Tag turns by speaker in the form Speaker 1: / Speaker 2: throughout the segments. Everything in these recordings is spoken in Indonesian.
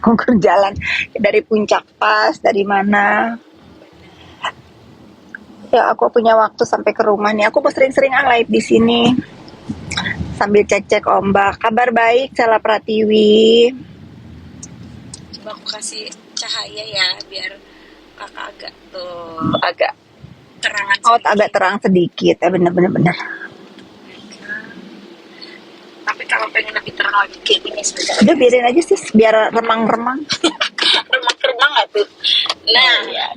Speaker 1: ukur jalan dari puncak pas dari mana. Ya aku punya waktu sampai ke rumah nih. Aku mau sering-sering live di sini sambil cek-cek ombak. Kabar baik, Sela Pratiwi.
Speaker 2: Coba aku kasih cahaya ya biar kakak agak agak terangan
Speaker 1: Oh,
Speaker 2: sedikit.
Speaker 1: agak terang sedikit. Bener-bener.
Speaker 2: Tapi kalau pengen lebih terang lagi kayak gini sebenarnya.
Speaker 1: Udah biarin aja sih, biar remang-remang.
Speaker 2: Remang-remang nggak tuh? Nah,
Speaker 1: Iya.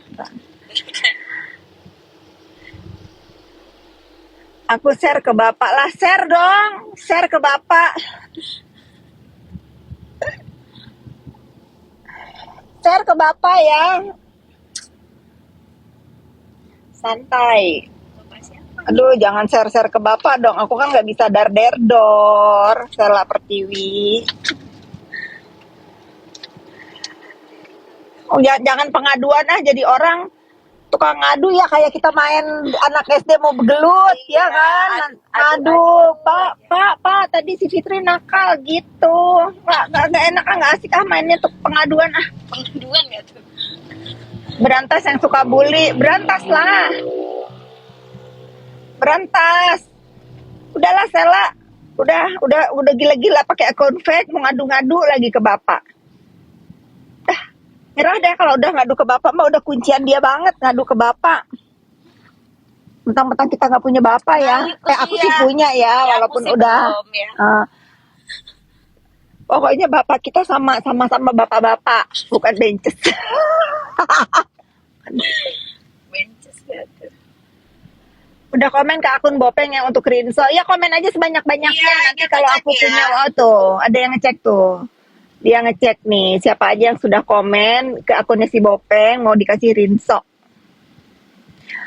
Speaker 1: Aku share ke Bapak lah, share dong, share ke Bapak. Share ke Bapak ya. Santai.
Speaker 2: Bapak siapa?
Speaker 1: Aduh, jangan share-share ke Bapak dong. Aku kan nggak bisa dar-der-dor. Sela Pertiwi. Oh, jangan pengaduan jadi orang tukang ngadu ya, kayak kita main anak SD mau begelut ya kan. Aduh, Pak, tadi si Fitri nakal gitu. Nggak enak, nggak asik mainnya tuh pengaduan
Speaker 2: Pengaduan ya tuh.
Speaker 1: Berantas yang suka bully, berantas lah. Berantas. Udahlah Sela. Udah gila-gila pakai akun fake mau ngadu-ngadu lagi ke Bapak. Nyerah deh kalau udah ngadu ke Bapak mah udah kuncian dia banget ngadu ke Bapak. Mentang-mentang kita nggak punya Bapak ya. Aku sih punya ya, walaupun udah. Pokoknya Bapak kita sama-sama Bapak-bapak, bukan bences.
Speaker 2: Bences ya tuh.
Speaker 1: Udah komen ke akun Bopeng yang untuk Rinso. Ya komen aja sebanyak-banyaknya. Nanti kalau aku punya tuh, ada yang ngecek tuh. Dia ngecek nih siapa aja yang sudah komen ke akunnya si Bopeng mau dikasih Rinso.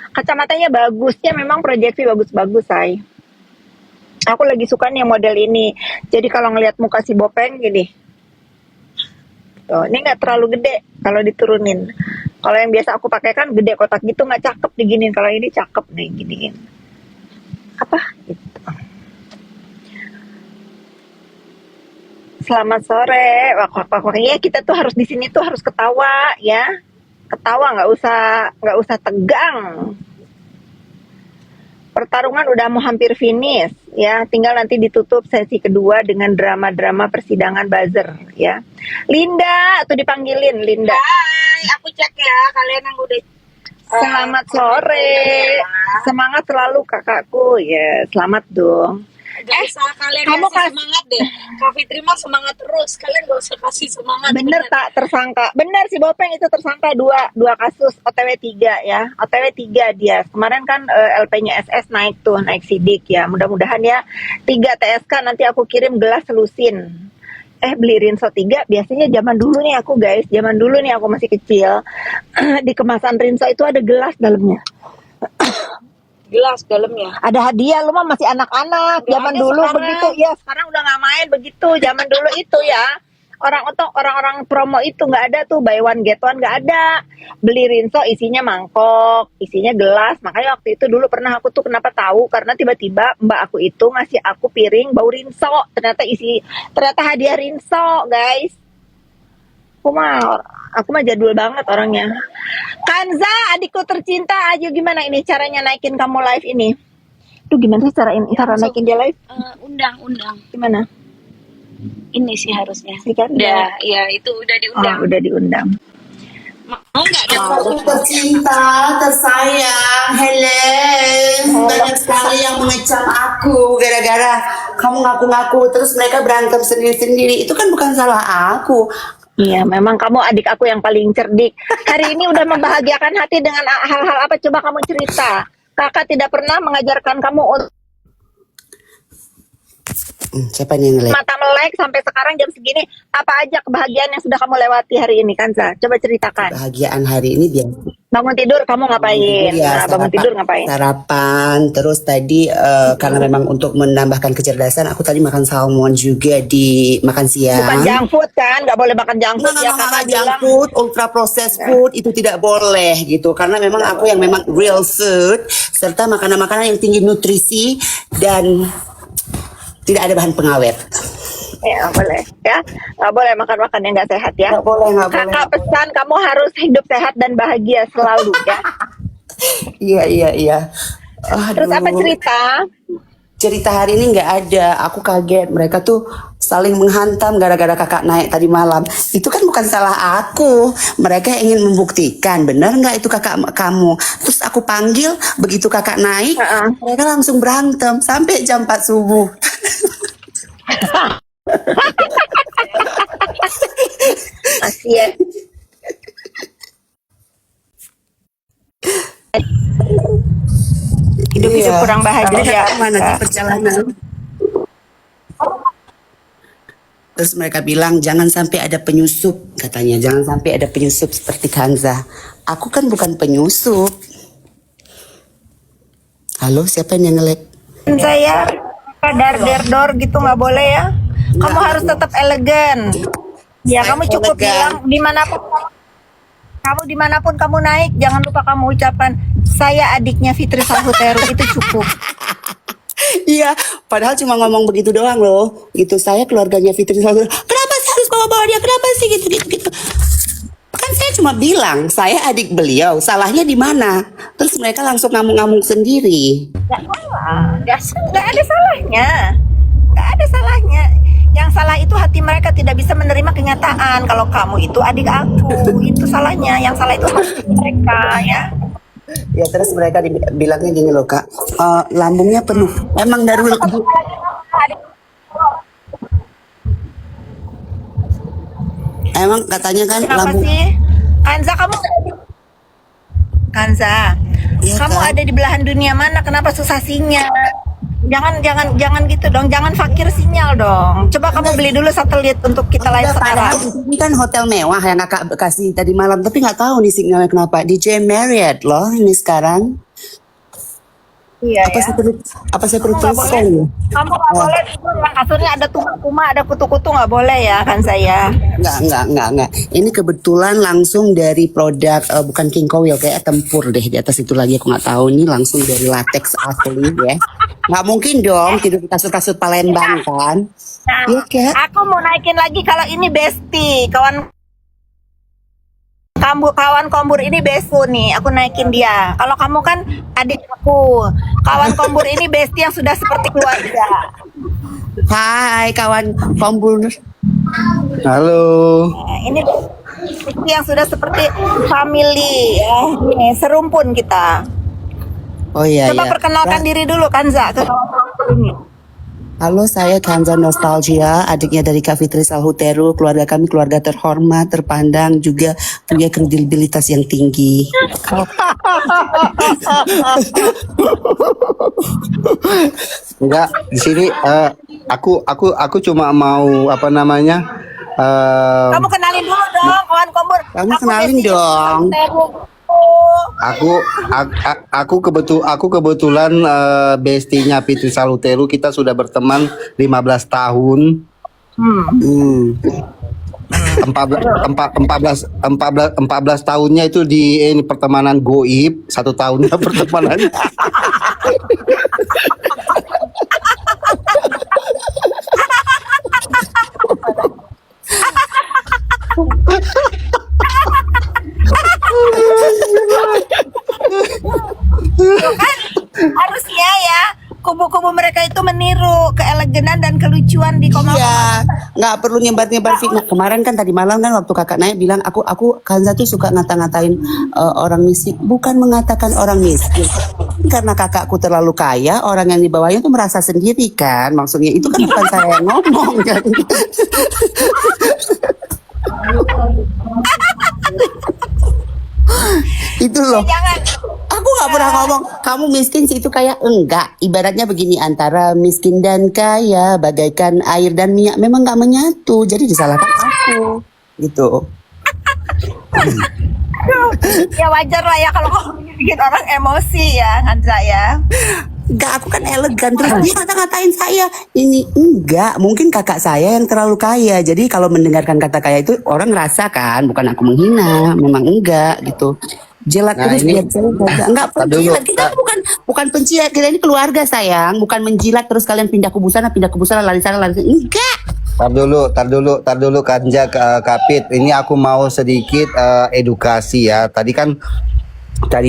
Speaker 1: Kacamatanya bagus ya, memang proyeksi bagus-bagus say. Aku lagi suka nih model ini. Jadi kalau ngelihat muka si Bopeng gini. Tuh, ini nggak terlalu gede kalau diturunin. Kalau yang biasa aku pakai kan gede kotak gitu, nggak cakep diginin. Kalau ini cakep nih giniin. Apa gitu. Selamat sore. Iya kita tuh harus di sini tuh harus ketawa ya. Ketawa, nggak usah tegang. Pertarungan udah mau hampir finish ya. Tinggal nanti ditutup sesi kedua dengan drama-drama persidangan buzzer ya. Linda tuh dipanggilin Linda.
Speaker 2: Hai, aku cek ya kalian yang udah.
Speaker 1: Selamat sore. Semangat selalu kakakku ya. Selamat dong.
Speaker 2: Gak usah kalian
Speaker 1: kamu
Speaker 2: kasih semangat deh. Kak Fitri mah semangat terus. Kalian gak usah kasih semangat.
Speaker 1: Bener tak tersangka. Bener si Bopeng itu tersangka dua kasus OTW 3 ya. OTW 3 dia. Kemarin kan LP-nya SS naik sidik ya. Mudah-mudahan ya 3 TSK nanti aku kirim gelas selusin. Beli Rinso 3 biasanya zaman dulu nih aku guys. Zaman dulu nih aku masih kecil. Di kemasan Rinso itu ada gelas dalamnya.
Speaker 2: Gelas dalamnya.
Speaker 1: Ada hadiah, lu mah masih anak-anak. Zaman dulu sekarang. Begitu ya, sekarang udah nggak main begitu. Zaman dulu itu ya, orang-orang promo itu nggak ada tuh buy one get one, nggak ada. Beli Rinso isinya mangkok, isinya gelas. Makanya waktu itu dulu pernah aku tuh kenapa tahu, karena tiba-tiba mbak aku itu ngasih aku piring bau Rinso. Ternyata hadiah Rinso guys. Aku mah jadul banget orangnya. Kanza, adikku tercinta, ayo gimana ini caranya naikin kamu live ini? Tuh gimana sih cara naikin dia live?
Speaker 2: Undang.
Speaker 1: Gimana?
Speaker 2: Ini sih harusnya.
Speaker 1: Kan?
Speaker 2: Ya itu udah diundang.
Speaker 1: Udah diundang.
Speaker 2: Mau nggak?
Speaker 3: Aku tercinta, tersayang, Helen. Banyak sekali yang mengecam aku gara-gara kamu ngaku-ngaku terus mereka berantem sendiri-sendiri. Itu kan bukan salah aku.
Speaker 1: Iya, memang kamu adik aku yang paling cerdik. Hari ini udah membahagiakan hati dengan hal-hal apa? Coba kamu cerita. Kakak tidak pernah mengajarkan kamu untuk
Speaker 3: siapa nih yang nge-like?
Speaker 1: mata melek sampai sekarang jam segini. Apa aja kebahagiaan yang sudah kamu lewati hari ini, Kanza? Coba ceritakan.
Speaker 3: Kebahagiaan hari ini dia.
Speaker 1: Bangun tidur kamu ngapain? Bangun tidur ngapain?
Speaker 3: Sarapan. Terus tadi karena memang untuk menambahkan kecerdasan, aku tadi makan salmon juga di makan siang.
Speaker 1: Bukan junk food kan? Nggak boleh makan junk food ya kakak
Speaker 3: junk food, ultra processed food itu tidak boleh gitu. Karena memang aku yang memang real food serta makanan-makanan yang tinggi nutrisi dan tidak ada bahan pengawet.
Speaker 1: Ya boleh ya, nggak boleh makan yang nggak sehat ya.
Speaker 3: Nggak boleh, nggak boleh.
Speaker 1: Kakak pesan kamu harus hidup sehat dan bahagia selalu ya.
Speaker 3: Iya.
Speaker 1: Terus apa
Speaker 3: Aduh.
Speaker 1: cerita?
Speaker 3: Cerita hari ini nggak ada. Aku kaget. Mereka tuh saling menghantam gara-gara kakak naik tadi malam. Itu kan bukan salah aku. Mereka ingin membuktikan benar nggak itu kakak kamu. Terus aku panggil, begitu kakak naik, mereka langsung berantem sampai jam 4 subuh.
Speaker 1: Kasian. Hidup kurang bahagia.
Speaker 3: Jadi kakak mana di perjalanan? Terus mereka bilang jangan sampai ada penyusup, katanya jangan sampai ada penyusup seperti Kanza. Aku kan bukan penyusup. Halo, siapa yang ngelek?
Speaker 1: Saya dar dor gitu nggak boleh ya. Kamu
Speaker 3: Nggak.
Speaker 1: harus tetap elegan. Ya
Speaker 3: Saya
Speaker 1: kamu cukup
Speaker 3: elegan.
Speaker 1: bilang dimanapun kamu naik, jangan lupa kamu ucapkan saya adiknya Fitri Salhuteru, itu cukup.
Speaker 3: Iya, padahal cuma ngomong begitu doang loh. Gitu, saya keluarganya Fitri Salhuteru. Kenapa sih harus bawa-bawa dia? Kenapa sih gitu? Kan saya cuma bilang saya adik beliau. Salahnya di mana? Terus mereka langsung ngamuk-ngamuk sendiri.
Speaker 1: Nggak ada salahnya. Nggak ada salahnya. Yang salah itu hati mereka tidak bisa menerima kenyataan kalau kamu itu adik aku. Itu salahnya. Yang salah itu hati mereka ya.
Speaker 3: Ya terus mereka bilangnya gini loh kak, lambungnya penuh. Emang dari emang katanya kan
Speaker 1: Kenapa
Speaker 3: lambung.
Speaker 1: sih? Kanza,
Speaker 3: Iya,
Speaker 1: kamu
Speaker 3: Kak.
Speaker 1: ada di belahan dunia mana? Kenapa susah sinyal? Jangan gitu dong. Jangan fakir sinyal dong. Coba kamu beli dulu satelit untuk kita live
Speaker 3: Enggak, padahal
Speaker 1: sekarang.
Speaker 3: ini kan hotel mewah yang kakak kasih tadi malam, tapi nggak tahu nih sinyalnya kenapa. DJ Marriott loh ini sekarang.
Speaker 1: Iya
Speaker 3: Apa
Speaker 1: ya.
Speaker 3: saya perlu
Speaker 1: Kamu nggak boleh.
Speaker 3: telepon?
Speaker 1: Kamu nggak boleh tidur yang kasurnya ada kuma-kuma, ada kutu-kutu, nggak boleh ya kan saya.
Speaker 3: Enggak. Ini kebetulan langsung dari produk bukan King Koil, kayak Tempur deh di atas itu lagi, aku nggak tahu nih, langsung dari latex asli ya. Nggak mungkin dong tidur di kasur-kasur Palembang kan?
Speaker 1: Nah,
Speaker 3: Iya Kak.
Speaker 1: aku mau naikin lagi kalau ini Besti, kawan kombur ini Besu nih, aku naikin dia. Kalau kamu kan adik aku, kawan kombur ini Besti yang sudah seperti keluarga.
Speaker 3: Hai kawan kombur.
Speaker 4: Halo.
Speaker 1: Nah, ini Besti yang sudah seperti family ya. Ini serumpun kita.
Speaker 3: Oh iya
Speaker 1: Coba
Speaker 3: ya.
Speaker 1: perkenalkan diri dulu Kanza ke kawan ini.
Speaker 3: Halo, saya Kanza Nostalgia, adiknya dari Kak Fitri Salhuteru. Keluarga kami keluarga terhormat, terpandang, juga punya kredibilitas yang tinggi.
Speaker 4: Enggak, di sini aku cuma mau apa namanya?
Speaker 1: Kamu kenalin dulu dong kawan kombur.
Speaker 3: Kamu
Speaker 1: Aku
Speaker 3: kenalin
Speaker 1: Besti
Speaker 3: dong.
Speaker 1: Salhuteru.
Speaker 4: Aku kebetulan bestinya Fitri Salhuteru. Kita sudah berteman 15 tahun.
Speaker 3: Hmm.
Speaker 4: 14 tahunnya itu di ini pertemanan goib, 1 tahunnya pertemanan.
Speaker 1: Harusnya ya kubu-kubu mereka itu meniru keeleganan dan kelucuan di Komal.
Speaker 3: Iya, nggak perlu nyebar-nyebar fitnah. Kemarin kan tadi malam kan waktu kakak naik bilang aku Kanza tuh suka ngata-ngatain orang miskin. Bukan mengatakan orang miskin, karena kakakku terlalu kaya, orang yang di bawahnya tuh merasa sendiri kan. Maksudnya itu kan bukan saya yang ngomong kan. Itu loh.
Speaker 1: Jangan.
Speaker 3: Aku nggak pernah ngomong kamu miskin sih, itu kayak enggak. Ibaratnya begini, antara miskin dan kaya bagaikan air dan minyak, memang nggak menyatu. Jadi disalahkan aku gitu.
Speaker 1: Ya wajar lah ya kalau kamu bikin orang emosi ya Kanza ya.
Speaker 3: Enggak, aku kan elegan. Terus dia ngata-ngatain saya. Ini enggak, mungkin kakak saya yang terlalu kaya. Jadi kalau mendengarkan kata kaya itu orang ngerasa kan, bukan aku menghina, memang enggak gitu. Jilat
Speaker 4: Nah,
Speaker 3: terus
Speaker 4: ini-
Speaker 3: biar saya enggak penjilat. Kita bukan penjilat, kita ini keluarga sayang, bukan menjilat terus kalian pindah kubu sana lari sana. Enggak.
Speaker 4: tar dulu Kanja Kapit. Ini aku mau sedikit edukasi ya. Tadi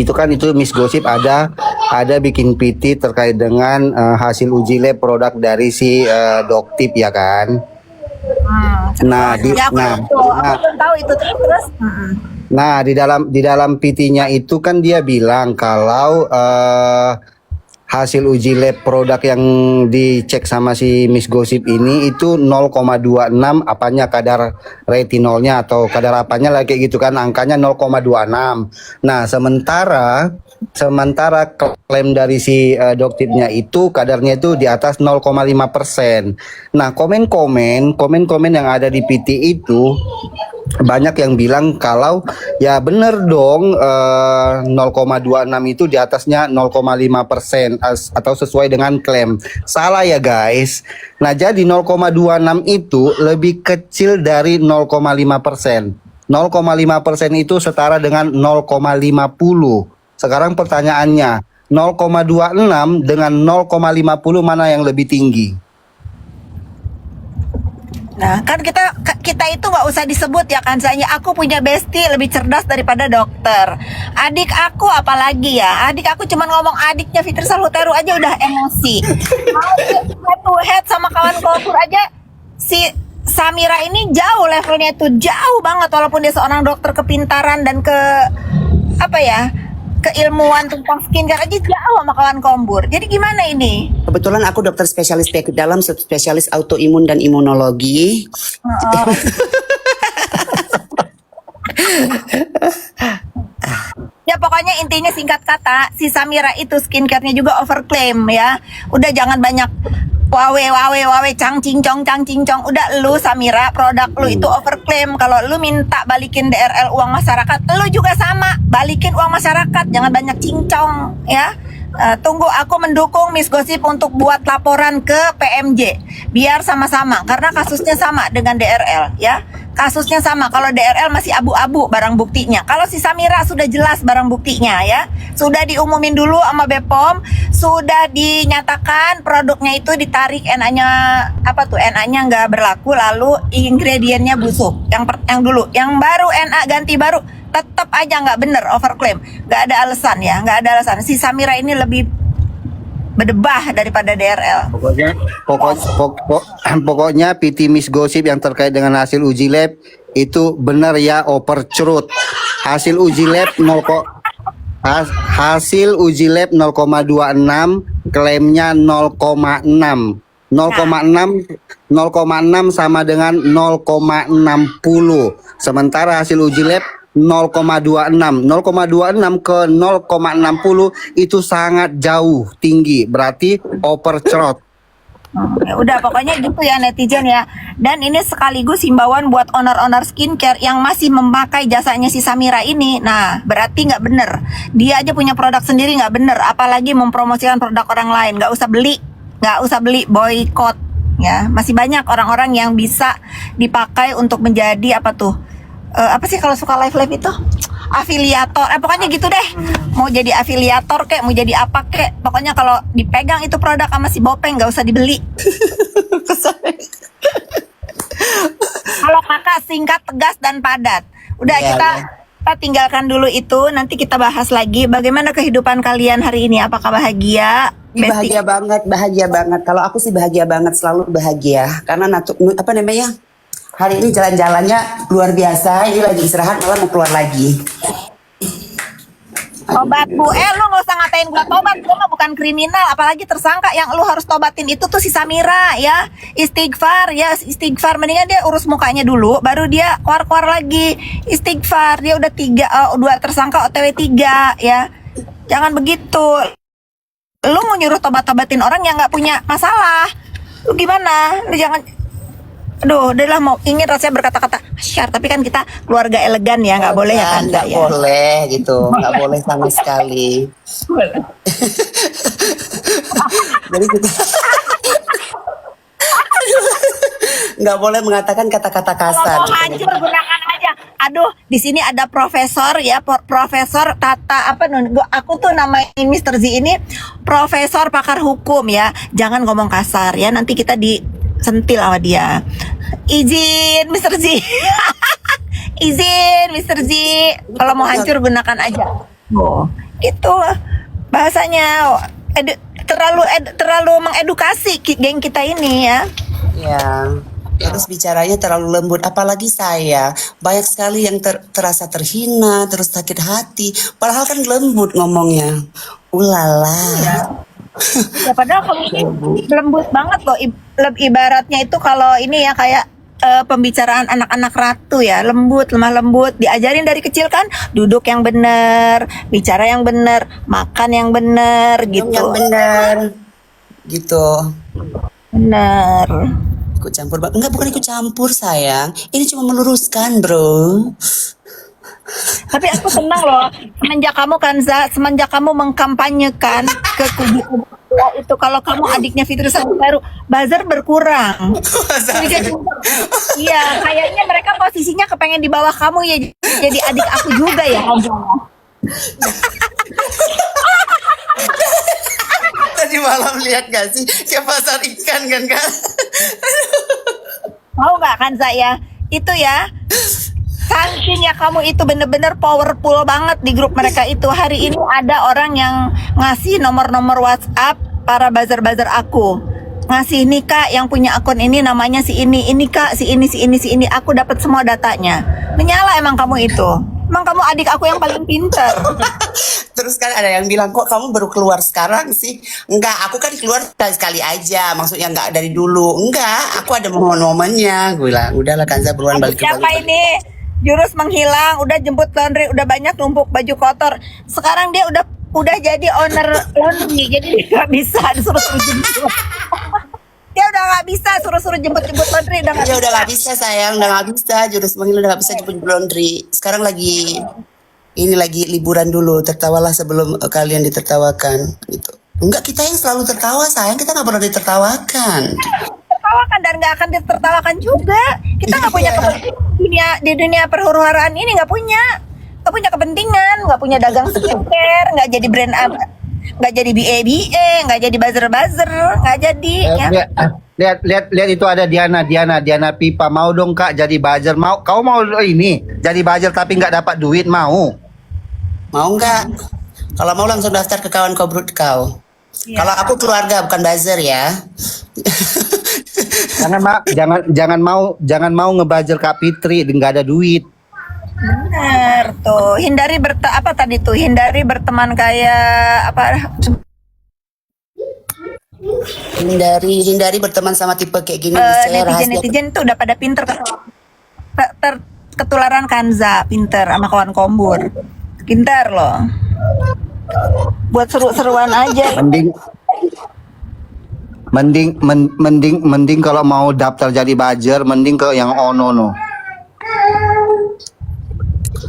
Speaker 4: itu kan itu Miss Gosip ada bikin PT terkait dengan hasil uji lab produk dari si Doktip ya kan. Nah,
Speaker 1: Ya aku belum tahu itu terus.
Speaker 4: Nah, di dalam PT-nya itu kan dia bilang kalau hasil uji lab produk yang dicek sama si Miss Gosip ini itu 0,26 apanya kadar retinolnya atau kadar apanya lah kayak gitu kan, angkanya 0,26. Nah, sementara klaim dari si Doktipnya itu kadarnya itu di atas 0,5%. Nah, komen-komen yang ada di PT itu banyak yang bilang kalau ya bener dong 0,26 itu di atasnya 0,5% atau sesuai dengan klaim. Salah ya guys. Nah, jadi 0,26 itu lebih kecil dari 0,5%. 0,5% itu setara dengan 0,50. Sekarang pertanyaannya, 0,26 dengan 0,50 mana yang lebih tinggi?
Speaker 1: Nah, kan kita itu nggak usah disebut ya kan, saya aku punya bestie lebih cerdas daripada dokter. Adik aku apalagi ya, adik aku cuman ngomong adiknya Fitri Salhuteru aja udah emosi. Mau head to head sama kawan kompur aja, si Samira ini jauh levelnya tuh jauh banget, walaupun dia seorang dokter kepintaran dan keilmuan tentang skincare aja jauh sama kawan kombur. Jadi gimana ini?
Speaker 3: Kebetulan aku dokter spesialis penyakit dalam, spesialis autoimun dan imunologi.
Speaker 1: Ya pokoknya intinya singkat kata, si Samira itu skincare-nya juga overclaim ya. Udah jangan banyak wawe cang cincong. Udah lu Samira, produk lu itu overclaim. Kalau lu minta balikin DRL uang masyarakat, lu juga sama, balikin uang masyarakat, jangan banyak cincong ya. Tunggu aku mendukung Miss Gosip untuk buat laporan ke PMJ biar sama-sama, karena kasusnya sama dengan DRL ya. Kasusnya sama, kalau DRL masih abu-abu barang buktinya. Kalau si Samira sudah jelas barang buktinya ya. Sudah diumumin dulu sama BPOM, sudah dinyatakan produknya itu ditarik NA-nya NA-nya nggak berlaku, lalu ingredientnya busuk. Yang dulu, yang baru NA ganti baru, tetap aja nggak bener, overclaim. Nggak ada alasan ya, nggak ada alasan. Si Samira ini lebih berdebah daripada DRL.
Speaker 4: Pokoknya PT Miss Gosip yang terkait dengan hasil uji lab itu benar ya, overcrude. Hasil uji lab 0,26, klaimnya 0,6. 0,6 sama dengan 0,60. Sementara hasil uji lab 0,26 ke 0,60 itu sangat jauh tinggi, berarti overcrowd.
Speaker 1: Ya udah pokoknya gitu ya netizen ya. Dan ini sekaligus himbauan buat owner-owner skincare yang masih memakai jasanya si Samira ini. Nah berarti nggak bener, dia aja punya produk sendiri nggak bener, apalagi mempromosikan produk orang lain. Nggak usah beli, boykot ya. Masih banyak orang-orang yang bisa dipakai untuk menjadi apa sih kalau suka live itu, afiliator, pokoknya gitu deh. Mau jadi afiliator kek, mau jadi apa kek, pokoknya kalau dipegang itu produk sama si Bopeng nggak usah dibeli. Kalau kakak singkat, tegas dan padat. Udah kita tinggalkan dulu itu, nanti kita bahas lagi bagaimana kehidupan kalian hari ini. Apakah bahagia?
Speaker 3: Bahagia banget. Kalau aku sih bahagia banget, selalu bahagia. Karena hari ini jalan-jalannya luar biasa. Ini lagi istirahat, malah mau keluar lagi.
Speaker 1: Tobat Bu, lu gak usah ngatain gua tobat. Gua mah bukan kriminal, apalagi tersangka. Yang lu harus tobatin itu tuh si Samira ya. Istighfar. Mendingan dia urus mukanya dulu, baru dia keluar lagi. Istighfar. Dia udah 2 tersangka OTW 3 ya. Jangan begitu. Lu mau nyuruh tobat-tobatin orang yang gak punya masalah. Lu gimana? Lu jangan. Aduh, udah lah, mau ingin rasanya berkata-kata syar, tapi kan kita keluarga elegan ya, nggak boleh ya kan?
Speaker 3: Nggak boleh gitu, nggak boleh sama sekali. Jadi kita nggak boleh mengatakan kata-kata kasar.
Speaker 1: Kalau hancur gunakan aja. Aduh, di sini ada profesor ya, Profesor Tata aku tuh namain Mr. Z ini profesor pakar hukum ya. Jangan ngomong kasar ya, nanti kita sentil sama dia. Izin Mr. Z. Izin Mr. Z. Kalau mau hancur gunakan aja. Oh, itu bahasanya terlalu mengedukasi geng kita ini ya.
Speaker 3: Ya, terus bicaranya terlalu lembut. Apalagi saya, banyak sekali yang terasa terhina, terus sakit hati. Padahal kan lembut ngomongnya. Ulala.
Speaker 1: Ya padahal kamu ini lembut banget loh. Ibaratnya itu kalau ini ya kayak pembicaraan anak-anak ratu ya, lembut, lemah lembut, diajarin dari kecil kan, duduk yang benar, bicara yang benar, makan yang benar gitu.
Speaker 3: Yang benar. Gitu.
Speaker 1: Benar.
Speaker 3: Ikut campur, enggak, bukan ikut campur sayang. Ini cuma meluruskan, bro.
Speaker 1: Tapi aku senang loh semenjak kamu Kanza, semenjak kamu mengkampanyekan ke kubu itu kalau kamu adiknya Fitri baru buzzer berkurang. Iya, kayaknya mereka posisinya kepengen di bawah kamu ya, jadi adik aku juga ya.
Speaker 3: Tadi malam lihat gak sih ke pasar ikan kan kak?
Speaker 1: Mau nggak kan saya itu ya? Saking kamu itu bener-bener powerful banget di grup mereka itu. Hari ini ada orang yang ngasih nomor-nomor WhatsApp para buzzer-buzzer aku. Ngasih nih kak yang punya akun ini namanya si ini kak, si ini. Aku dapat semua datanya. Menyala emang kamu itu. Emang kamu adik aku yang paling pintar.
Speaker 3: Terus kan ada yang bilang, kok kamu baru keluar sekarang sih? Enggak, aku kan keluar sekali aja. Maksudnya enggak dari dulu. Enggak, aku ada momen-momennya. Gue bilang, udahlah Kanza buruan balik ke
Speaker 1: Siapa
Speaker 3: Bali.
Speaker 1: ini? Jurus menghilang, udah jemput laundry, udah banyak numpuk baju kotor. Sekarang dia udah jadi owner laundry, jadi dia nggak bisa disuruh-suruh jemput. Dia udah nggak bisa suruh-suruh jemput laundry, udah nggak
Speaker 3: Ya
Speaker 1: bisa.
Speaker 3: udah gak bisa sayang, udah gak bisa. Jurus menghilang udah gak bisa jemput laundry. Sekarang lagi liburan dulu. Tertawalah sebelum kalian ditertawakan gitu. Enggak, kita yang selalu tertawa sayang, kita gak pernah ditertawakan.
Speaker 1: Tertawakan dan nggak akan ditertawakan juga. Kita nggak punya kepentingan di dunia perhuru-haraan ini, nggak punya kepentingan, nggak punya dagang skincare, nggak jadi brand apa, nggak jadi BA, nggak jadi buzzer, nggak jadi ya.
Speaker 4: Lihat itu ada Diana Pipa. Mau dong kak jadi buzzer. Mau kau mau ini jadi buzzer tapi nggak dapat duit mau?
Speaker 3: Mau nggak? Kalau mau langsung daftar ke kawan kobrut kau.
Speaker 1: Iya.
Speaker 3: Kalau aku keluarga bukan buzzer ya.
Speaker 4: Jangan mau ngebuzzer Kak Fitri nggak ada duit.
Speaker 1: Benar tuh. Hindari berteman kayak apa?
Speaker 3: Hindari berteman sama tipe kayak gini. Saya rahasia.
Speaker 1: Netizen tuh udah pada pinter ketularan Kanza, pinter sama kawan kombur. Pinter loh. Buat seru-seruan aja.
Speaker 4: Mending kalau mau daftar jadi buzzer mending ke yang Ono no.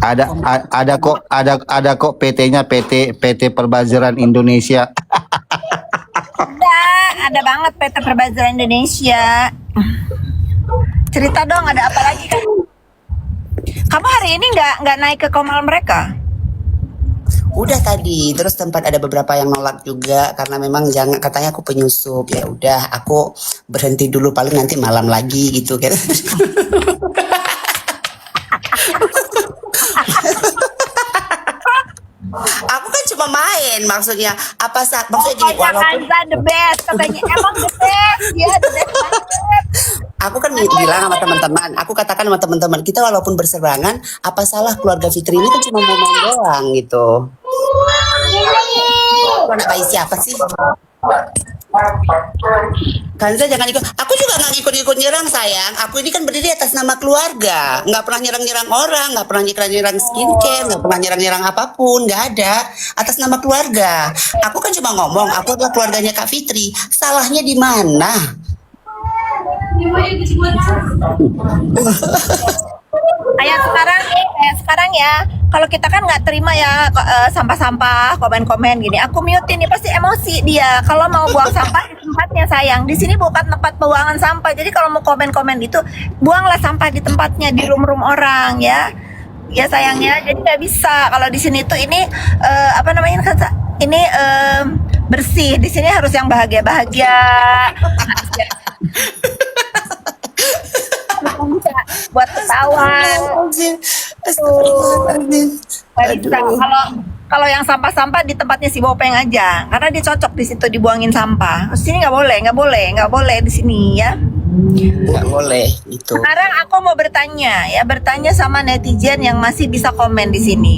Speaker 4: Ada kok PT-nya PT Perbazaran Indonesia.
Speaker 1: Ada banget PT Perbazaran Indonesia. Cerita dong, ada apa lagi kan? Kamu hari ini nggak naik ke komal mereka?
Speaker 3: Udah tadi, terus tempat ada beberapa yang nolak juga karena memang jangan, katanya aku penyusup. Ya udah, aku berhenti dulu, paling nanti malam lagi gitu kan. Aku kan cuma main, maksudnya maksudnya gini, walaupun
Speaker 1: Kanza the best katanya, emang the best, dia the best banget.
Speaker 3: aku kan bilang sama teman-teman, aku katakan sama teman-teman, kita walaupun berseberangan, apa salah keluarga Fitri ini kan cuma main doang gitu. Aku anak bayi siapa sih? Kanza jangan ikut. Aku juga nggak ikut-ikut nyerang sayang. Aku ini kan berdiri atas nama keluarga, nggak pernah nyerang-nyerang orang, nggak pernah nyerang-nyerang skincare, nggak pernah nyerang-nyerang apapun, nggak ada. Atas nama keluarga. Aku kan cuma ngomong, aku adalah keluarganya Kak Fitri. Salahnya di mana?
Speaker 1: Kayak sekarang ya, kalau kita kan nggak terima ya sampah-sampah, komen-komen gini. Aku mute nih, pasti emosi dia. Kalau mau buang sampah di tempatnya sayang. Di sini bukan tempat pembuangan sampah. Jadi kalau mau komen-komen itu, buanglah sampah di tempatnya, di room-room orang ya. Ya sayangnya, jadi nggak bisa. Kalau di sini tuh ini apa namanya kata? Ini bersih. Di sini harus yang bahagia-bahagia. buat ketahuan.
Speaker 3: Astagfirullahaladzim.
Speaker 1: Nggak bisa. Kalau yang sampah-sampah di tempatnya si Bopeng aja, karena dia cocok di situ dibuangin sampah. Terus sini nggak boleh di sini ya.
Speaker 3: Nggak boleh itu.
Speaker 1: Sekarang aku mau bertanya sama netizen yang masih bisa komen di sini.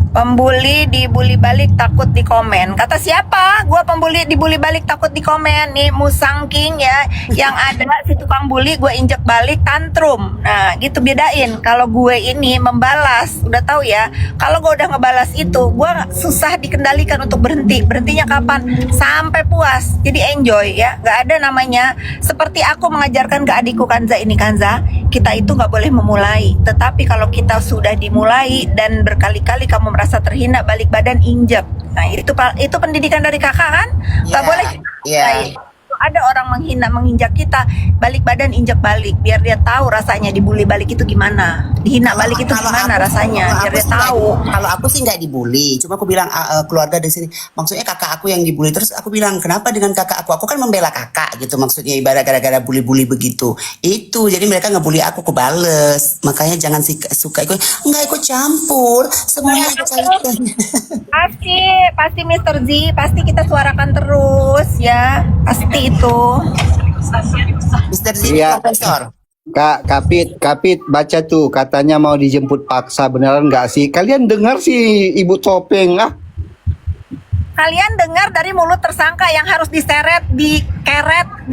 Speaker 1: Pembuli dibully balik takut di komen. Kata siapa? Gua pembuli dibully balik takut di komen. Nih Musang King ya, yang ada si tukang bully gue injek balik tantrum. Nah, gitu bedain. Kalau gue ini membalas, udah tahu ya. Kalau gue udah ngebalas itu, gue susah dikendalikan untuk berhenti. Berhentinya kapan? Sampai puas. Jadi enjoy ya. Gak ada namanya seperti aku mengajarkan ke adikku Kanza ini, Kanza, kita itu nggak boleh memulai. Tetapi kalau kita sudah dimulai dan berkali-kali kamu merasa terhina, balik badan injek. Nah, itu pendidikan dari kakak kan? Nggak boleh. Ada orang menghina, menginjak kita, balik badan injak balik, biar dia tahu rasanya dibully balik itu gimana, dihina balik itu gimana rasanya, biar dia tahu.
Speaker 3: Kalau aku sih nggak dibully, cuma aku bilang keluarga di sini, maksudnya kakak aku yang dibully, terus aku bilang kenapa dengan kakak aku kan membela kakak gitu, maksudnya ibarat gara-gara bully-bully begitu, itu jadi mereka ngebully aku bales, makanya jangan suka ikut, enggak ikut campur, semuanya ikut campur.
Speaker 1: Pasti Mr. Z, pasti kita suarakan terus ya, pasti itu.
Speaker 3: Mr. Z
Speaker 4: Iya.
Speaker 3: Profesor.
Speaker 4: Kak, Kapit baca tuh katanya mau dijemput paksa, beneran nggak sih? Kalian dengar sih Ibu Topeng ah?
Speaker 1: Kalian dengar dari mulut tersangka yang harus diseret, dikeret,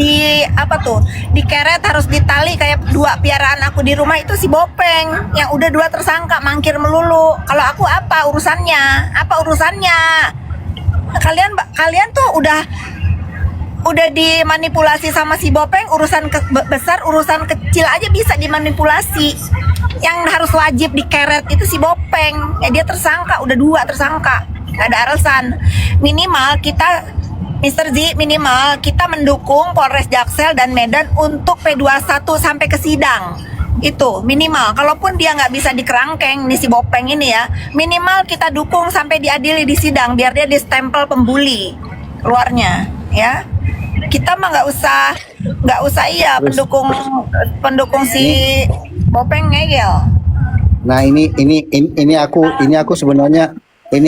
Speaker 1: dikeret harus ditali kayak 2 piaraan aku di rumah itu si Bopeng yang udah 2 tersangka mangkir melulu. Kalau aku apa urusannya? Kalian tuh udah dimanipulasi sama si Bopeng, urusan besar, urusan kecil aja bisa dimanipulasi. Yang harus wajib dikeret itu si Bopeng. Ya dia tersangka, udah 2 tersangka. Gak ada alasan. Minimal kita Mr. Z, minimal kita mendukung Polres Jaksel dan Medan untuk P21 sampai ke sidang. Itu minimal. Kalaupun dia nggak bisa dikerangkeng nih si Bopeng ini ya, minimal kita dukung sampai diadili di sidang biar dia distempel pembuli keluarnya ya. Kita mah nggak usah iya pendukung si Bopeng ngegel.
Speaker 4: Nah ini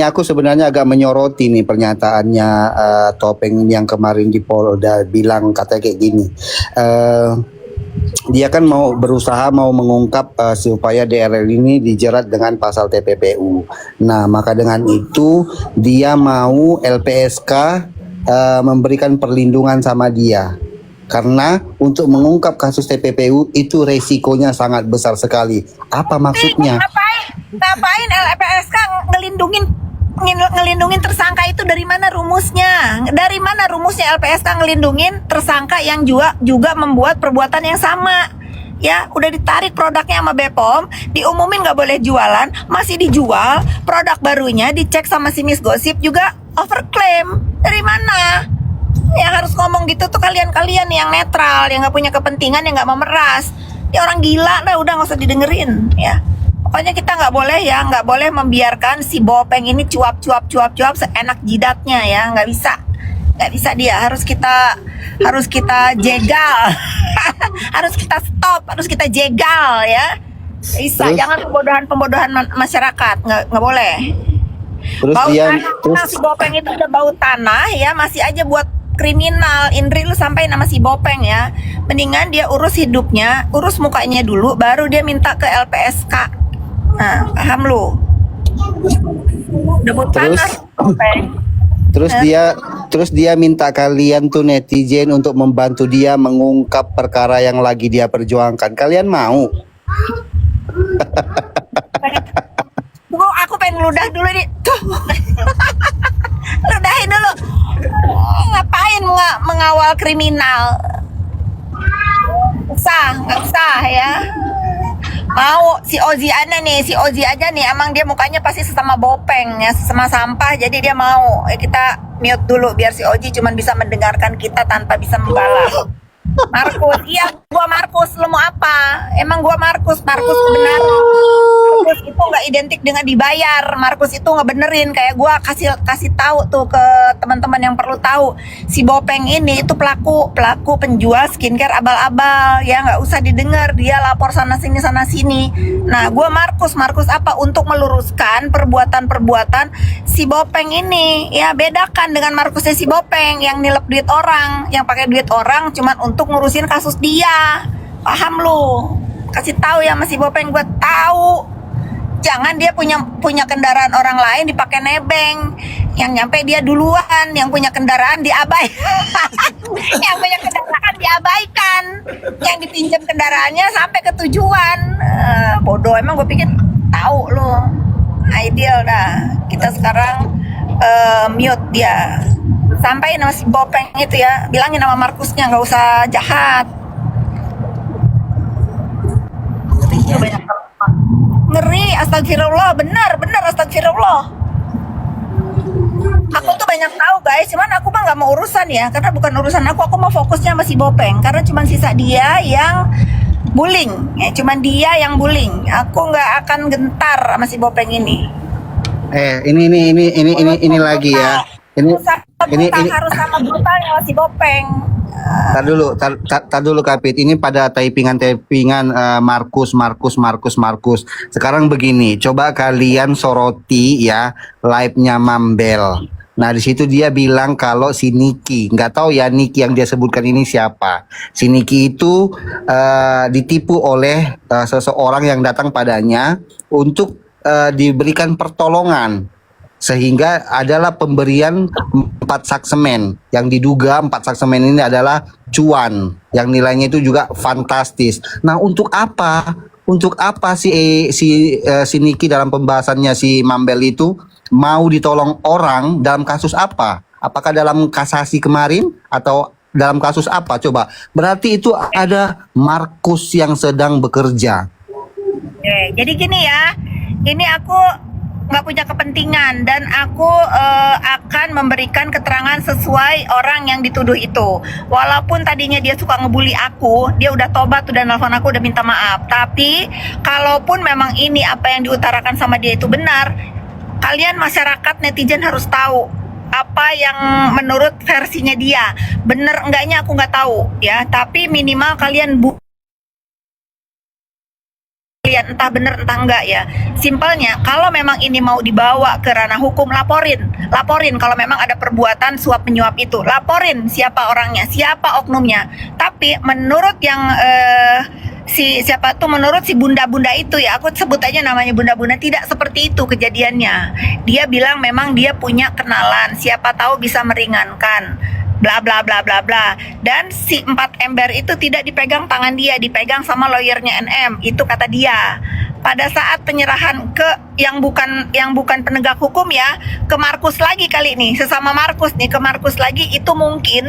Speaker 4: aku sebenarnya agak menyoroti nih pernyataannya Topeng yang kemarin di Polda bilang katanya kayak gini. Dia kan mau mengungkap supaya DRL ini dijerat dengan pasal TPPU. Nah, maka dengan itu dia mau LPSK memberikan perlindungan sama dia. Karena untuk mengungkap kasus TPPU itu resikonya sangat besar sekali. Apa maksudnya?
Speaker 1: Ngapain LPSK ngelindungin tersangka itu? Dari mana rumusnya? Dari mana rumusnya LPSK ngelindungin tersangka yang juga membuat perbuatan yang sama? Ya, udah ditarik produknya sama Bepom, diumumin nggak boleh jualan, masih dijual. Produk barunya dicek sama si Miss Gosip juga overclaim. Dari mana? Yang harus ngomong gitu tuh kalian yang netral, yang nggak punya kepentingan, yang nggak memeras. Ya orang gila lah, udah nggak usah didengerin ya. Pokoknya kita nggak boleh membiarkan si Bopeng ini cuap seenak jidatnya ya, nggak bisa dia, harus kita jegal. Harus kita stop, harus kita jegal ya. Bisa, jangan pembodohan masyarakat, nggak boleh.
Speaker 4: Terus
Speaker 1: bau
Speaker 4: dia
Speaker 1: tanah, si Bopeng itu udah bau tanah ya, masih aja buat kriminal. Indri lu sampai nama si Bopeng ya, mendingan dia urus hidupnya, urus mukanya dulu, baru dia minta ke LPSK. Nah, paham lu? Udah bau tanah Bopeng.
Speaker 4: Terus dia minta kalian tuh netizen untuk membantu dia mengungkap perkara yang lagi dia perjuangkan. Kalian mau?
Speaker 1: Aku pengen ludah dulu nih. Tuh. Ludahin dulu. Ngapain mengawal kriminal? Nggak usah ya. Mau si Ozi aja nih, emang dia mukanya pasti sesama Bopeng ya, sesama sampah, jadi dia mau. Kita mute dulu biar si Ozi cuman bisa mendengarkan kita tanpa bisa membalas. Markus, gua Markus, lu mau apa? Emang gua Markus kebenaran. Markus itu nggak identik dengan dibayar. Markus itu ngebenerin, kayak gue kasih tahu tuh ke teman-teman yang perlu tahu. Si Bopeng ini itu pelaku penjual skincare abal-abal, ya nggak usah didengar, dia lapor sana sini. Nah, gue Markus apa untuk meluruskan perbuatan si Bopeng ini, ya bedakan dengan Markusnya si Bopeng yang nilep duit orang, yang pakai duit orang cuman untuk ngurusin kasus dia. Paham lu? Kasih tahu ya masih Bopeng, gue tahu. Jangan dia punya kendaraan orang lain dipakai nebeng. Yang nyampe dia duluan, yang punya kendaraan diabaikan. Yang punya kendaraan diabaikan. Yang dipinjam kendaraannya sampai ke tujuan. Bodoh, emang gue pikir tahu lo. Ideal dah. Kita sekarang mute dia. Sampaiin sama si Bopeng itu ya, bilangin sama Markusnya nggak usah jahat. Ngeri, astagfirullah, benar astagfirullah. Aku tuh banyak tahu guys, cuman aku mah nggak mau urusan ya, karena bukan urusan aku mau fokusnya sama si Bopeng, karena cuman sisa dia yang bullying, ya cuman dia yang bullying. Aku nggak akan gentar sama si Bopeng ini.
Speaker 4: Ini lagi ya. Ini
Speaker 1: harus sama brutalnya sama si Bopeng.
Speaker 4: Tar dulu Kapit. Ini pada typingan Markus. Sekarang begini, coba kalian soroti ya live-nya Mambel. Nah, di situ dia bilang kalau si Niki, nggak tahu ya Niki yang dia sebutkan ini siapa. Si Niki itu ditipu oleh seseorang yang datang padanya untuk diberikan pertolongan, sehingga adalah pemberian 4 saksemen yang diduga 4 saksemen ini adalah cuan yang nilainya itu juga fantastis. Nah, untuk apa si Niki dalam pembahasannya si Mambel itu mau ditolong orang dalam kasus apa? Apakah dalam kasasi kemarin atau dalam kasus apa? Coba, berarti itu ada Markus yang sedang bekerja.
Speaker 1: Jadi gini ya, ini aku nggak punya kepentingan dan aku akan memberikan keterangan sesuai orang yang dituduh itu. Walaupun tadinya dia suka ngebully aku, dia udah tobat, udah nelfon aku, udah minta maaf. Tapi kalaupun memang ini apa yang diutarakan sama dia itu benar, kalian masyarakat netizen harus tahu apa yang menurut versinya dia. Bener enggaknya aku nggak tahu ya, tapi minimal kalian entah bener entah enggak ya. Simpelnya kalau memang ini mau dibawa ke ranah hukum, laporin kalau memang ada perbuatan suap menyuap itu, laporin siapa orangnya, siapa oknumnya. Tapi menurut yang menurut si bunda-bunda itu ya, aku sebut aja namanya bunda-bunda, tidak seperti itu kejadiannya. Dia bilang memang dia punya kenalan, siapa tahu bisa meringankan, bla bla bla bla bla. Dan si 4 ember itu tidak dipegang tangan dia, dipegang sama lawyernya NM, itu kata dia. Pada saat penyerahan ke yang bukan penegak hukum ya, ke Markus lagi kali ini, sesama Markus nih, ke Markus lagi, itu mungkin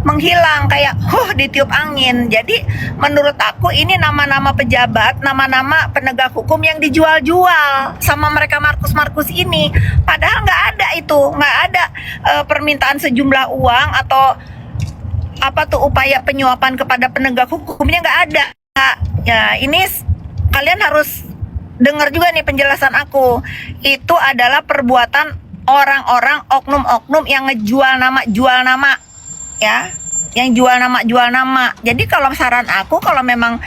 Speaker 1: menghilang kayak ditiup angin. Jadi menurut aku ini nama-nama pejabat, nama-nama penegak hukum yang dijual-jual sama mereka Markus ini. Padahal nggak ada permintaan sejumlah uang atau apa tuh upaya penyuapan kepada penegak hukumnya, nggak ada. Ya ini kalian harus dengar juga nih penjelasan aku. Itu adalah perbuatan orang-orang oknum-oknum yang jual nama ya, yang jual nama. Jadi kalau saran aku, kalau memang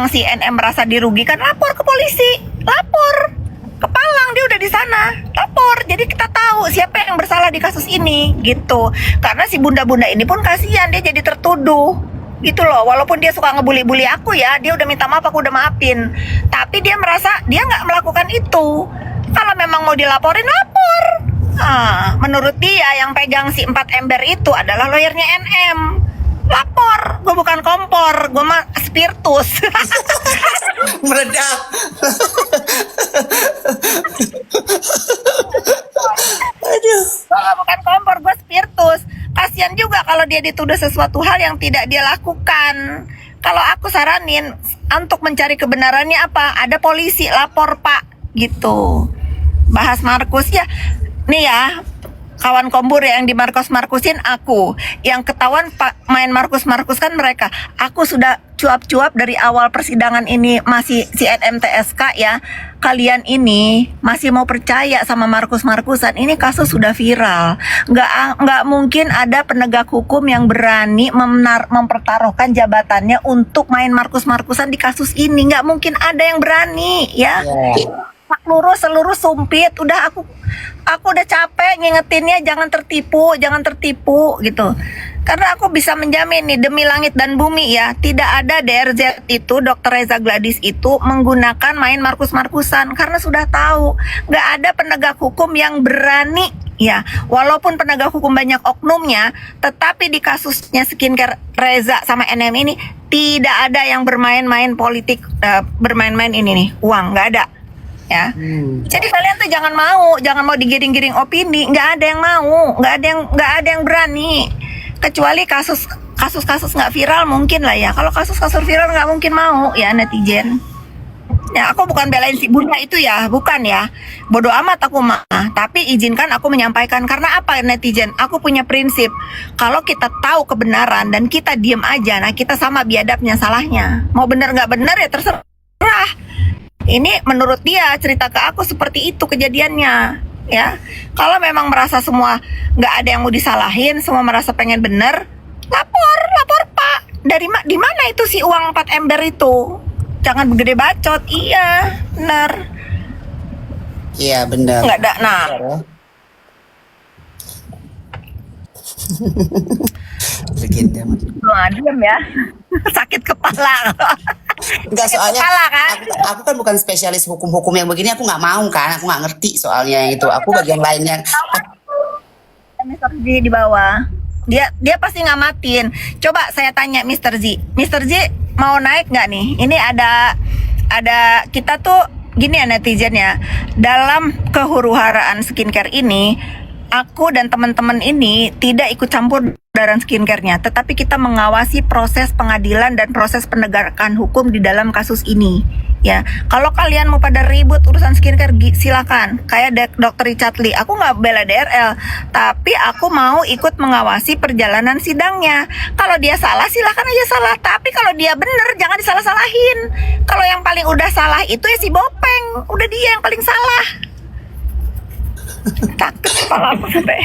Speaker 1: si NM merasa dirugikan, lapor ke polisi, lapor ke Palang, dia udah di sana, lapor. Jadi kita tahu siapa yang bersalah di kasus ini gitu. Karena si bunda-bunda ini pun kasihan, dia jadi tertuduh gitu loh. Walaupun dia suka ngebully aku ya, dia udah minta maaf, aku udah maafin, tapi dia merasa dia nggak melakukan itu. Kalau memang mau dilaporin, lapor. Menurut dia yang pegang si 4 ember itu adalah lawyernya NM. Lapor, gue bukan kompor, gue mah spiritus.
Speaker 3: Meledak. Aduh.
Speaker 1: Gue bukan kompor, gue spiritus. Kasian juga kalau dia dituduh sesuatu hal yang tidak dia lakukan. Kalau aku saranin untuk mencari kebenarannya apa? Ada polisi, lapor Pak, gitu. Bahas Markus ya. Nih ya, kawan kombur yang di Markusin aku, yang ketahuan main Markus kan mereka. Aku sudah cuap-cuap dari awal persidangan ini masih si NMTSK ya. Kalian ini masih mau percaya sama Markus-Markusan. Ini kasus sudah viral. Nggak mungkin ada penegak hukum yang berani mempertaruhkan jabatannya untuk main Markus-Markusan di kasus ini. Nggak mungkin ada yang berani ya. Pak lurus seluruh sumpit. Udah aku udah capek ngingetinnya jangan tertipu gitu. Karena aku bisa menjamin nih demi langit dan bumi ya, tidak ada DRZ itu, Dr. Reza Gladys itu menggunakan main Markus-Markusan karena sudah tahu nggak ada penegak hukum yang berani ya. Walaupun penegak hukum banyak oknumnya, tetapi di kasusnya skincare Reza sama NM ini tidak ada yang bermain-main politik, bermain-main ini nih uang, nggak ada. Ya, jadi kalian tuh jangan mau digiring-giring opini, nggak ada yang mau, nggak ada yang berani, kecuali kasus nggak viral mungkin lah ya. Kalau kasus viral nggak mungkin mau ya netizen. Ya aku bukan belain si Bunda itu ya, bukan ya, bodoh amat aku mah. Tapi izinkan aku menyampaikan karena apa netizen? Aku punya prinsip, kalau kita tahu kebenaran dan kita diem aja, nah kita sama biadabnya salahnya. Mau bener nggak bener ya terserah. Ini menurut dia cerita ke aku seperti itu kejadiannya ya. Kalau memang merasa semua nggak ada yang mau disalahin, semua merasa pengen bener, lapor Pak. Di mana itu si uang 4 ember itu? Jangan begede bacot. Iya bener.
Speaker 3: Iya benar.
Speaker 1: Nggak ada. Nah
Speaker 3: Legenda.
Speaker 1: diam ya. Sakit kepala.
Speaker 3: Enggak, soalnya
Speaker 1: Kepala, kan?
Speaker 3: aku kan bukan spesialis hukum-hukum yang begini, aku nggak mau kan, aku nggak ngerti soalnya yang itu. Aku bagian lainnya.
Speaker 1: Mr. Z di bawah. Dia pasti ngamatin. Coba saya tanya Mr. Z. Mr. Z mau naik nggak nih? Ini ada kita tuh gini ya netizen ya. Dalam kehuru-haraan skincare ini, aku dan teman-teman ini tidak ikut campur dalam skincare-nya, tetapi kita mengawasi proses pengadilan dan proses penegakan hukum di dalam kasus ini. Ya, kalau kalian mau pada ribut urusan skincare silakan. Kayak Dr. Richard Lee, aku nggak bela DRL, tapi aku mau ikut mengawasi perjalanan sidangnya. Kalau dia salah silakan aja salah, tapi kalau dia bener jangan disalah-salahin. Kalau yang paling udah salah itu ya si Bopeng, udah dia yang paling salah. Takut kepala aku sampai.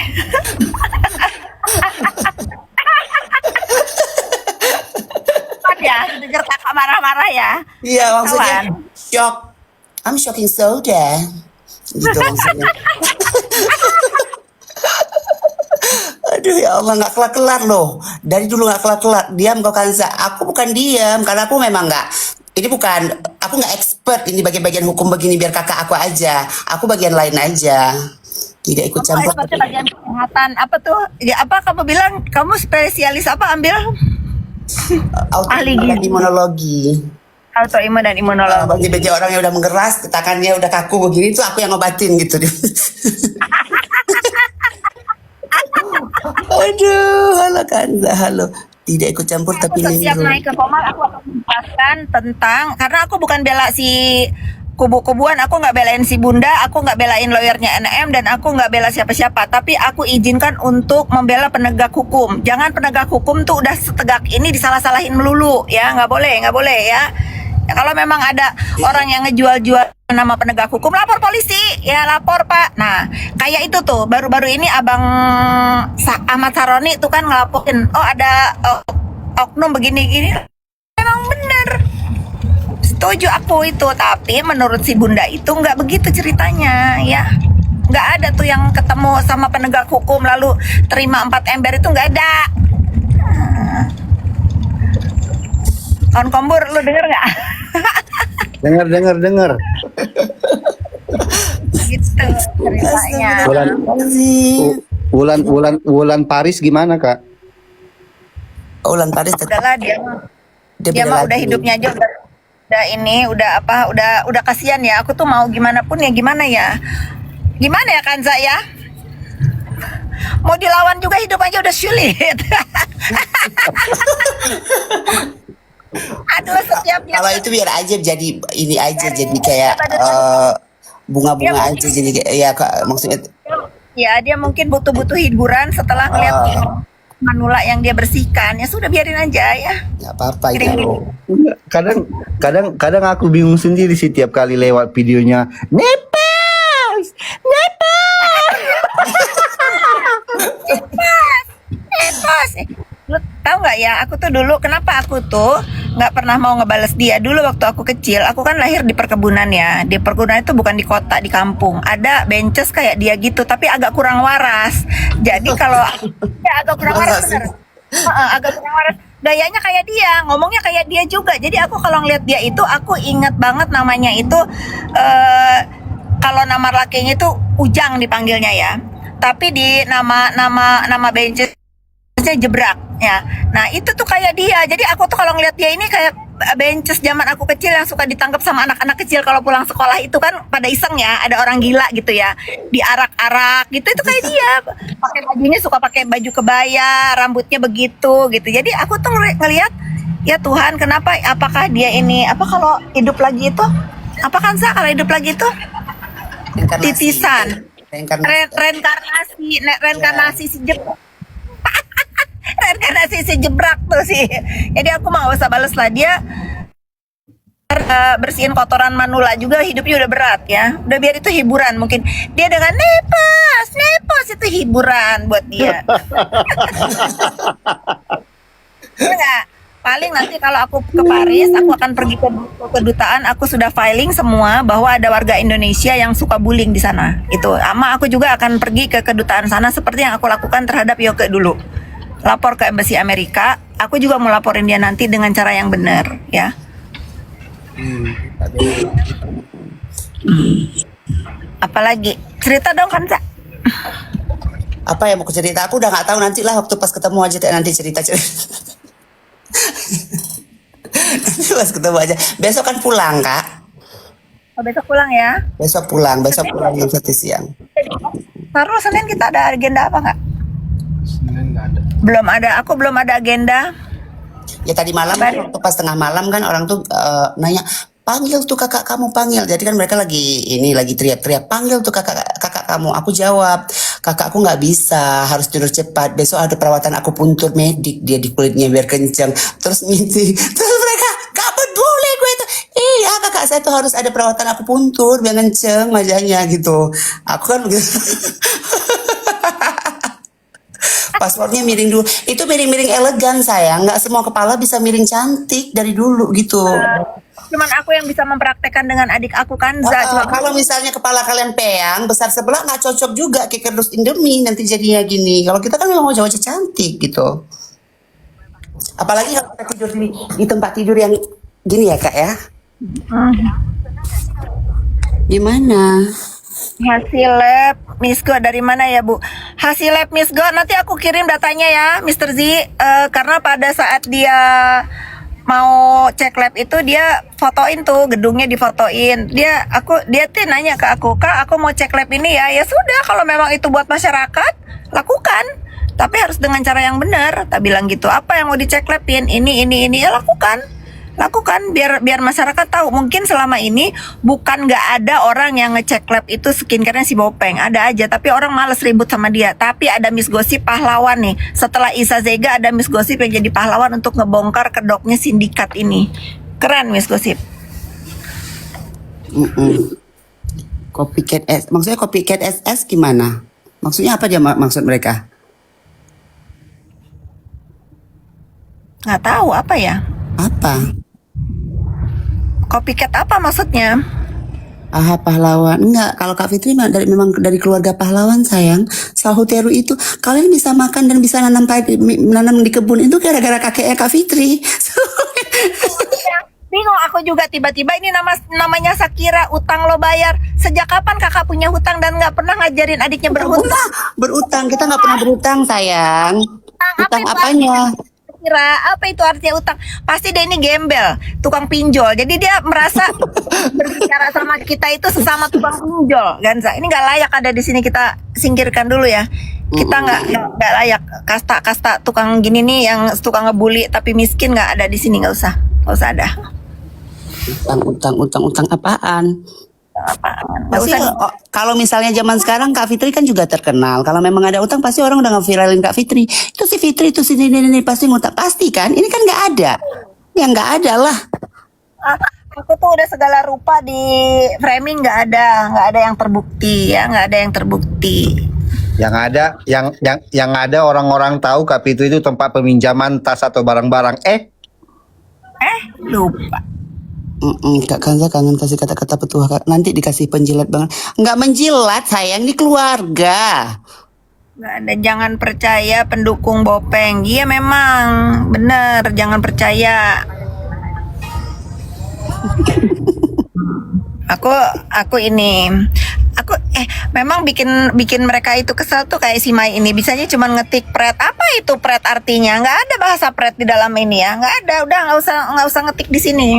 Speaker 1: Ya, denger kakak marah-marah ya.
Speaker 3: Iya maksudnya shock. I'm shocking soda. Gitu maksudnya. Aduh ya Allah, nggak kelar-kelar loh. Dari dulu nggak kelar-kelar. Diam kau Kanza. Aku bukan diam karena aku memang nggak. Ini bukan, aku nggak expert ini bagian-bagian hukum begini, biar kakak aku aja. Aku bagian lain aja. Tidak ikut campur.
Speaker 1: Seperti bagian kesehatan apa tuh? Ya apa kamu bilang kamu spesialis apa ambil? Ahli gizi.
Speaker 3: Imunologi.
Speaker 1: Autoimun dan imunologi.
Speaker 3: Bagi orang yang udah mengeras, tangannya udah kaku begini, itu aku yang ngobatin gitu. Aduh, halo Kanza, halo. Tidak ikut campur tapi
Speaker 1: setiap naik ke Komal aku akan menjelaskan tentang, karena aku bukan bela si kubu-kubuan, aku nggak belain si Bunda, aku nggak belain lawyernya NM, dan aku nggak bela siapa-siapa, tapi aku izinkan untuk membela penegak hukum. Jangan penegak hukum tuh udah setegak ini disalah-salahin melulu ya, nggak boleh ya. Ya, kalau memang ada orang yang ngejual-jual nama penegak hukum, lapor polisi ya, lapor Pak. Nah kayak itu tuh baru-baru ini Abang Ahmad Saroni tuh kan ngelaporin, oh ada oknum begini-gini. Memang bener, setuju aku itu, tapi menurut si Bunda itu nggak begitu ceritanya ya. Nggak ada tuh yang ketemu sama penegak hukum lalu terima 4 ember, itu nggak ada. Kawan Kombur, lu denger nggak?
Speaker 4: Dengar.
Speaker 1: Gitu ceritanya.
Speaker 4: Wulan Paris gimana Kak?
Speaker 3: Ulan Paris tetap.
Speaker 1: Udahlah dia mah udah hidupnya aja udah ini udah kasihan ya. Aku tuh mau gimana pun ya gimana ya Kanza ya, mau dilawan juga hidup aja udah sulit. Aduh setiap
Speaker 3: Kalau itu biar aja jadi ini aja, jadi kayak bunga-bunga aja, jadi ya Kak, maksudnya
Speaker 1: ya dia mungkin butuh hiburan setelah ngeliat manula yang dia bersihkan. Ya sudah, biarin aja ya.
Speaker 3: Nggak apa-apa itu.
Speaker 4: Enggak, kadang aku bingung sendiri sih tiap kali lewat videonya. Nepas, nepas.
Speaker 1: Bos, lu tahu nggak ya? Aku tuh dulu, kenapa aku tuh nggak pernah mau ngebales dia. Dulu waktu aku kecil, aku kan lahir di perkebunan ya. Di perkebunan itu bukan di kota, di kampung. Ada benches kayak dia gitu, tapi agak kurang waras. Jadi kalau ya agak kurang waras bener. Agak kurang waras. Gayanya kayak dia, ngomongnya kayak dia juga. Jadi aku kalau ngeliat dia itu, aku ingat banget namanya itu. Kalau nama lakinya itu Ujang dipanggilnya ya. Tapi di nama benches Jebrak ya. Nah itu tuh kayak dia. Jadi aku tuh kalau ngeliat dia ini kayak benches zaman aku kecil yang suka ditangkap sama anak-anak kecil kalau pulang sekolah itu kan pada iseng ya, ada orang gila gitu ya, diarak-arak gitu. Itu kayak dia, pakai bajunya suka pakai baju kebaya, rambutnya begitu gitu. Jadi aku tuh ngeliat, ya Tuhan, kenapa, apakah dia ini apa kalau hidup lagi itu apa kan Sa, kalau hidup lagi itu titisan, reinkarnasi si Jebrak. Reinkarnasi si Jebrak tuh sih. Jadi aku mau usah bales lah dia. Bersihin kotoran manula juga hidupnya udah berat ya. Udah biar itu hiburan, mungkin dia dengan nepos itu hiburan buat dia. Enggak. Paling nanti kalau aku ke Paris, aku akan pergi ke kedutaan. Aku sudah filing semua bahwa ada warga Indonesia yang suka bullying di sana. Itu. Ama aku juga akan pergi ke kedutaan sana seperti yang aku lakukan terhadap Yoke dulu. Lapor ke Embassy Amerika. Aku juga mau laporin dia nanti dengan cara yang benar, ya. Apalagi cerita dong kan, Sa?
Speaker 3: Apa yang mau cerita? Aku udah nggak tahu, nanti lah waktu pas ketemu aja nanti cerita. Nanti pas ketemu aja. Besok kan pulang, Kak.
Speaker 1: Oh, besok pulang ya?
Speaker 3: Besok pulang jam 1 siang.
Speaker 1: Taruh Senin kita ada agenda apa nggak?
Speaker 5: Senin nggak ada.
Speaker 1: Belum ada, aku belum ada agenda.
Speaker 3: Ya tadi malam kan, waktu pas tengah malam kan orang tuh nanya, panggil tuh kakak kamu, panggil. Jadi kan mereka lagi teriak-teriak, panggil tuh kakak kamu. Aku jawab, kakakku nggak bisa, harus tidur cepat. Besok ada perawatan akupuntur medik, dia di kulitnya biar kencang. Terus mereka gak peduli gue itu. Iya kakak saya tuh harus ada perawatan akupuntur biar kencang wajahnya gitu. Aku kan begitu. Paspornya miring dulu. Itu miring-miring elegan sayang. Nggak semua kepala bisa miring cantik dari dulu gitu.
Speaker 1: Cuman aku yang bisa mempraktekkan dengan adik aku kan.
Speaker 3: Kalau misalnya kepala kalian peyang besar sebelah nggak cocok juga kayak kerdus Indomie nanti jadinya gini. Kalau kita kan memang wajah-wajah cantik gitu. Apalagi kalau kita tidur di tempat tidur yang gini ya kak ya. Gimana?
Speaker 1: Hasil lab Miss Go dari mana ya Bu? Hasil lab Miss Go nanti aku kirim datanya ya Mr. Z. Karena pada saat dia mau cek lab itu dia fotoin tuh gedungnya, difotoin. Dia tuh nanya ke aku, Kak aku mau cek lab ini ya. Ya sudah, kalau memang itu buat masyarakat lakukan, tapi harus dengan cara yang benar. Tak bilang gitu, apa yang mau dicek labin, ini ya lakukan biar masyarakat tahu. Mungkin selama ini bukan nggak ada orang yang ngecek lab itu skincare-nya si Bopeng, ada aja, tapi orang males ribut sama dia. Tapi ada Miss Gosip pahlawan nih, setelah Isa Zega ada Miss Gosip yang jadi pahlawan untuk ngebongkar kedoknya sindikat ini. Keren Miss Gosip.
Speaker 3: Copycat SS, maksudnya copycat SS gimana? Maksudnya apa dia maksud mereka?
Speaker 1: Nggak tahu apa ya.
Speaker 3: Apa?
Speaker 1: Copycat apa maksudnya?
Speaker 3: Aha, pahlawan. Enggak, kalau Kak Fitri memang dari keluarga pahlawan sayang. Sahu Teru itu kalian bisa makan dan bisa nanam di kebun itu gara-gara kakeknya Kak Fitri.
Speaker 1: Bingung aku juga, tiba-tiba ini namanya Sakira, utang lo bayar. Sejak kapan kakak punya hutang dan nggak pernah ngajarin adiknya berhutang?
Speaker 3: Berutang, kita nggak pernah berutang sayang. Utang apanya?
Speaker 1: Kira apa itu artinya utang? Pasti dia ini gembel, tukang pinjol. Jadi dia merasa berbicara sama kita itu sesama tukang pinjol, Ganza. Ini nggak layak ada di sini, kita singkirkan dulu ya. Kita nggak layak, kasta tukang gini nih yang tukang ngebully tapi miskin nggak ada di sini, nggak usah ada.
Speaker 3: Utang apaan?
Speaker 1: Apaan? Nggak
Speaker 3: Pasti
Speaker 1: usah.
Speaker 3: kalau misalnya zaman sekarang Kak Fitri kan juga terkenal. Kalau memang ada utang pasti orang udah ngeviralin Kak Fitri. Itu si Fitri itu si ini pasti ngutang. Pasti kan? Ini kan nggak ada. Ya nggak ada lah.
Speaker 1: Aku tuh udah segala rupa di framing, nggak ada yang terbukti ya, nggak ada yang terbukti.
Speaker 4: Yang ada orang-orang tahu Kak Fitri itu tempat peminjaman tas atau barang-barang.
Speaker 1: Lupa.
Speaker 3: Kak Kanza kangen kasih kata-kata petua Kak. Nanti dikasih penjilat banget. Nggak menjilat sayang, ini keluarga.
Speaker 1: Nggak ada, jangan percaya pendukung Bopeng. Iya memang bener, jangan percaya. Aku ini memang bikin mereka itu kesel tuh kayak si Mai ini bisanya cuma ngetik pret. Apa itu pret artinya? Nggak ada bahasa pret di dalam ini ya, nggak ada. Udah nggak usah ngetik di sini.